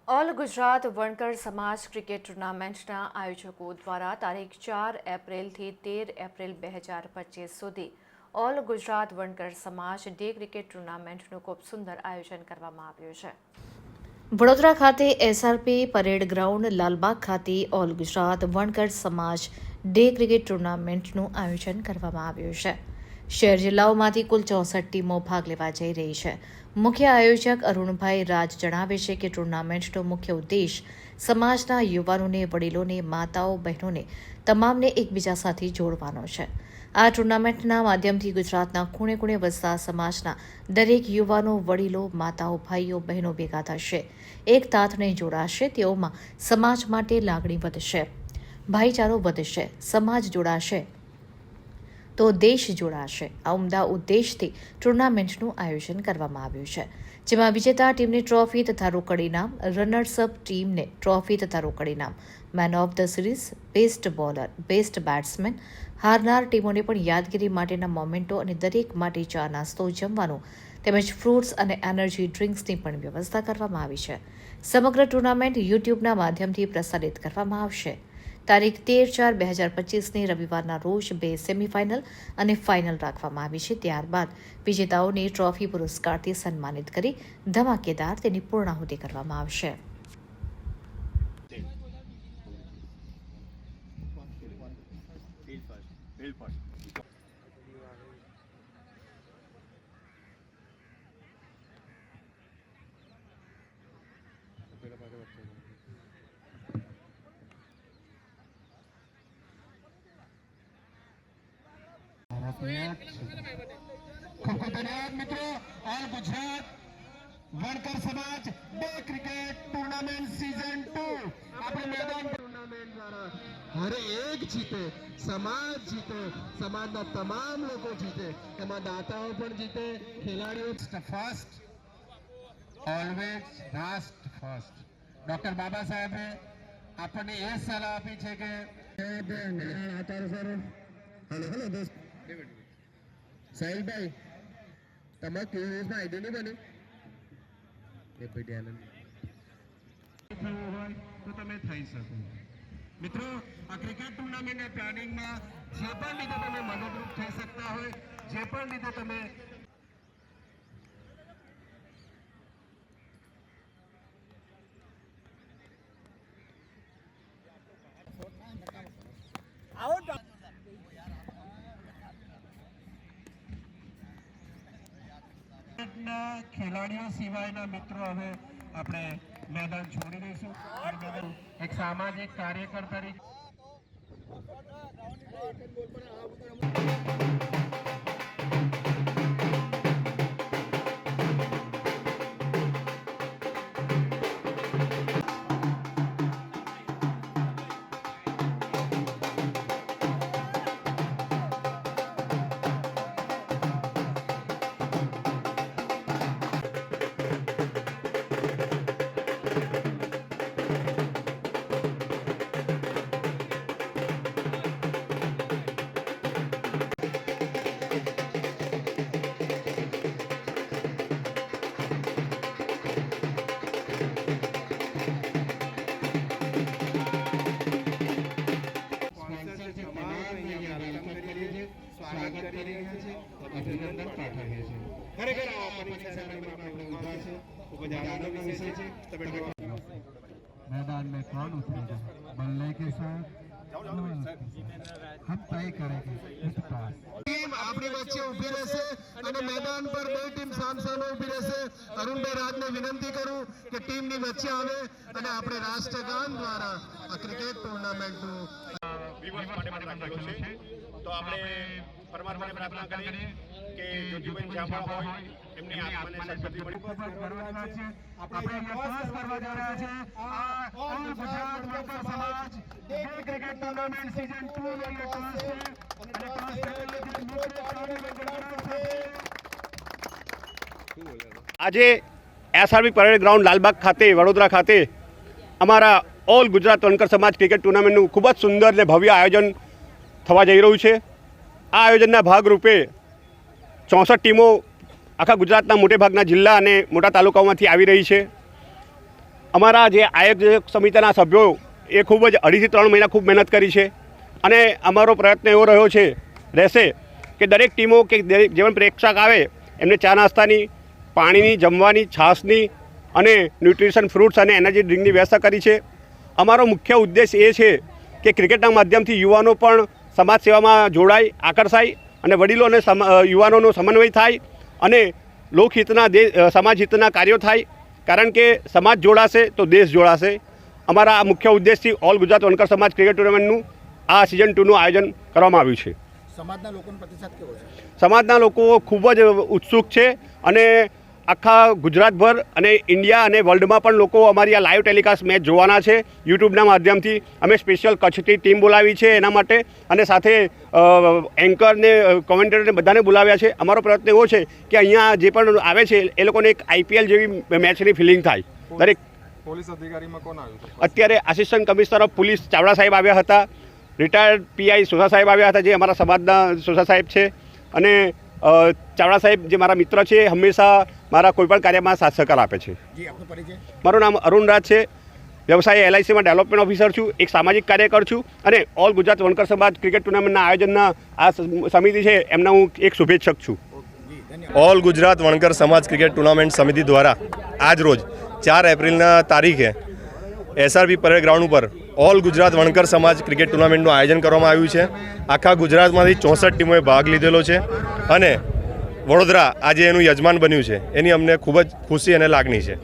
All Gujarat વણકર સમાજ cricket ટુર્નામેન્ટના આયોજકો દ્વારા તારીખ 4 એપ્રિલથી 13 એપ્રિલ 2025 સુધી ઓલ ગુજરાત વણકર સમાજ ડે ક્રિકેટ ટુર્નામેન્ટનું ખૂબ સુંદર આયોજન કરવામાં આવ્યું છે। વડોદરા ખાતે એસઆરપી પરેડ ગ્રાઉન્ડ લાલબાગ ખાતે ઓલ ગુજરાત વણકર સમાજ ડે ક્રિકેટ ટુર્નામેન્ટનું આયોજન કરવામાં આવ્યું છે। શહેર જિલ્લાઓમાંથી કુલ 64 ટીમો ભાગ લેવા જઈ રહી છે। મુખ્ય આયોજક અરુણભાઈ રાજ જણાવે છે કે ટુર્નામેન્ટનો મુખ્ય ઉદ્દેશ સમાજના યુવાનોને, વડીલોને, માતાઓ, બહેનોને તમામને એકબીજા સાથે જોડવાનો છે। આ ટુર્નામેન્ટના માધ્યમથી ગુજરાતના ખૂણે ખૂણે વસતા સમાજના દરેક યુવાનો, વડીલો, માતાઓ, ભાઈઓ, બહેનો ભેગા થશે, એક તાતને જોડાશે। તેઓમાં સમાજ માટે લાગણી વધશે, ભાઈચારો વધશે, સમાજ જોડાશે તો દેશ જોડાશે। આ ઉમદા ઉદ્દેશથી ટુર્નામેન્ટનું આયોજન કરવામાં આવ્યું છે, જેમાં વિજેતા ટીમને ટ્રોફી તથા રોકડ ઇનામ, રનર્સઅપ ટીમને ટ્રોફી તથા રોકડ ઇનામ, man of the series, best bowler, best batsman, હારનાર ટીમોને પણ યાદગીરી માટેના મોમેન્ટો અને દરેક માટે ચા નાસ્તો, જમવાનું તેમજ ફ્રૂટ્સ અને એનર્જી ડ્રિંક્સની પણ વ્યવસ્થા કરવામાં આવી છે। સમગ્ર ટુર્નામેન્ટ યુટ્યુબના માધ્યમથી પ્રસારિત કરવામાં આવશે। તારીખ 13/4/2025ની રવિવારના રોજ 2 સેમીફાઇનલ અને ફાઇનલ રાખવામાં આવી છે। ત્યારબાદ વિજેતાઓને ટ્રોફી પુરસ્કારથી સન્માનિત કરી ધમાકેદાર તેની પૂર્ણાહુતિ કરવામાં આવશે। ખૂબ ધન્યવાદ મિત્રો। ઓલ ગુજરાત વણકર સમાજ ડે ક્રિકેટ ટુર્નામેન્ટ સીઝન 2 આપણે મેદાન ટુર્નામેન્ટ દ્વારા હર એક જીતે, સમાજ જીતે, સમાજના તમામ લોકો જીતે, એમાં દાતાઓ પણ જીતે, ખેલાડીઓ ફર્સ્ટ, ઓલવેઝ રાષ્ટ્ર ફર્સ્ટ। ડોક્ટર બાબા સાહેબે આપણને એ સલાહ આપી છે કે હેલો દોસ્ત સાહિલભાઈ, તમારે કેવી દિવસમાં આઈડી નહીં બની એ ભાઈ ધ્યાન હોય તો તમે થઈ શકો। મિત્રો, આ ક્રિકેટ ટુર્નામેન્ટના પ્લાનિંગમાં જે પણ રીતે તમે મદદરૂપ થઈ શકતા હોય, જે પણ રીતે તમે ખેલાડીઓ સિવાયના મિત્રો હવે આપણે મેદાન છોડી દઈશું। એક સામાજિક કાર્યકર તરીકે સ્વાગત કરી રહ્યા છે, અભિનંદન પાઠવીએ છીએ। ખરેખર આ પરીક્ષા સમયમાં આપણે ઉભા છે, ખૂબ જ આનંદનો વિષય છે। मैदान में कौन उतरेगा, बल्ले के साथ हम तय करेंगे इस पास। टीम આપણી વચ્ચે ઊભી રહેશે અને મેદાન પર બે ટીમ સામસામે ઊભી રહેશે। અરુણભાઈ રાજને વિનંતી કરું કે ટીમની વચ્ચે આવે અને આપણે રાષ્ટ્રગાન દ્વારા આ ક્રિકેટ ટુર્નામેન્ટનું વિવર્સ માટે રાખેલો છે। તો આપણે પરમાત્માને પ્રાર્થના કરીએ કે જ્યોતિબેન જામવા હોય એમની આત્માને સદગતિ મળી। આપણે ખાસ કરવા જઈ રહ્યા છે આ ઓલ ગુજરાત વણકર સમાજ ડે ક્રિકેટ ટુર્નામેન્ટ સીઝન 2 નો ટોસ છે અને આજે એસઆરપી પરેડ ગ્રાઉન્ડ લાલબાગ ખાતે વડોદરા ખાતે અમારા ઓલ ગુજરાત વણકર સમાજ ક્રિકેટ ટુર્નામેન્ટનું ખૂબ જ સુંદર અને ભવ્ય આયોજન થવા જઈ રહ્યું છે। આ આયોજનના ભાગરૂપે 64 ટીમો આખા ગુજરાતના મોટે ભાગના જિલ્લા અને મોટા તાલુકાઓમાંથી આવી રહી છે। અમારા જે આયોજક સમિતિના સભ્યો એ ખૂબ જ 2.5 થી 3 મહિના ખૂબ મહેનત કરી છે અને અમારો પ્રયત્ન એવો રહ્યો રહેશે કે દરેક ટીમો કે જેવન પ્રેક્ષક આવે એમને ચા નાસ્તાની, પાણીની, જમવાની, છાશની અને ન્યુટ્રિશન ફ્રૂટ્સ અને એનર્જી ડ્રિંકની વ્યવસ્થા કરી છે. અમારો મુખ્ય ઉદ્દેશ એ છે કે ક્રિકેટના માધ્યમથી યુવાનો પણ સમાજ સેવામાં જોડાય, આકર્ષાય અને વડીલો અને યુવાનોનો સમન્વય થાય અને લોકહિતના સમાજહિતના કાર્યો થાય. કારણ કે સમાજ જોડાશે તો દેશ જોડાશે. અમારા આ મુખ્ય ઉદ્દેશથી ઓલ ગુજરાત વણકર સમાજ ક્રિકેટ ટુર્નામેન્ટનું આ સિઝન 2નું આયોજન કરવામાં આવ્યું છે. સમાજના લોકોનો પ્રતિસાદ કેવો છે? સમાજના લોકો ખૂબ જ ઉત્સુક છે અને આખા ગુજરાતભર અને ઇન્ડિયા અને વર્લ્ડમાં પણ લોકો અમારી આ લાઈવ ટેલિકાસ્ટ મેચ જોવાના છે. યુટ્યુબના માધ્યમથી અમે સ્પેશિયલ કચ્છથી ટીમ બોલાવી છે એના માટે અને સાથે એન્કરને, કોમેન્ટેટરને બધાને બોલાવ્યા છે. અમારો પ્રયત્ન એવો છે કે અહીંયા જે પણ આવે છે એ લોકોને એક IPL જેવી મેચની ફિલિંગ થાય. દરેક પોલીસ અધિકારીમાં કોણ આવ્યું હતું? અત્યારે assistant commissioner of police Chavda સાહેબ આવ્યા હતા, રિટાયર્ડ PI સોસા સાહેબ આવ્યા હતા જે અમારા સમાજના સોસા સાહેબ છે અને ચાવડા સાહેબ જે મારા મિત્ર છે, હંમેશા મારા કોઈપણ કાર્યમાં સાથ સહકાર આપે છે. જી, આપનો પરિચય? મારું નામ અરુણ રાજ છે. વ્યવસાય LICમાં ડેવલપમેન્ટ ઓફિસર છું, એક સામાજિક કાર્યકર છું અને ઓલ ગુજરાત વણકર સમાજ ક્રિકેટ ટુર્નામેન્ટના આયોજનના આ સમિતિ છે એમના હું એક શુભેચ્છક છું. ઓલ ગુજરાત વણકર સમાજ ક્રિકેટ ટુર્નામેન્ટ સમિતિ દ્વારા આજ રોજ 4 એપ્રિલના તારીખે SRP પરેડ ગ્રાઉન્ડ ઉપર ઓલ ગુજરાત વણકર સમાજ ક્રિકેટ ટુર્નામેન્ટનું આયોજન કરવામાં આવ્યું છે. આખા ગુજરાતમાંથી 64 ટીમોએ ભાગ લીધેલો છે અને વડોદરા આજે એનું યજમાન બન્યું છે. એની અમને ખૂબ જ ખુશી અને લાગણી છે.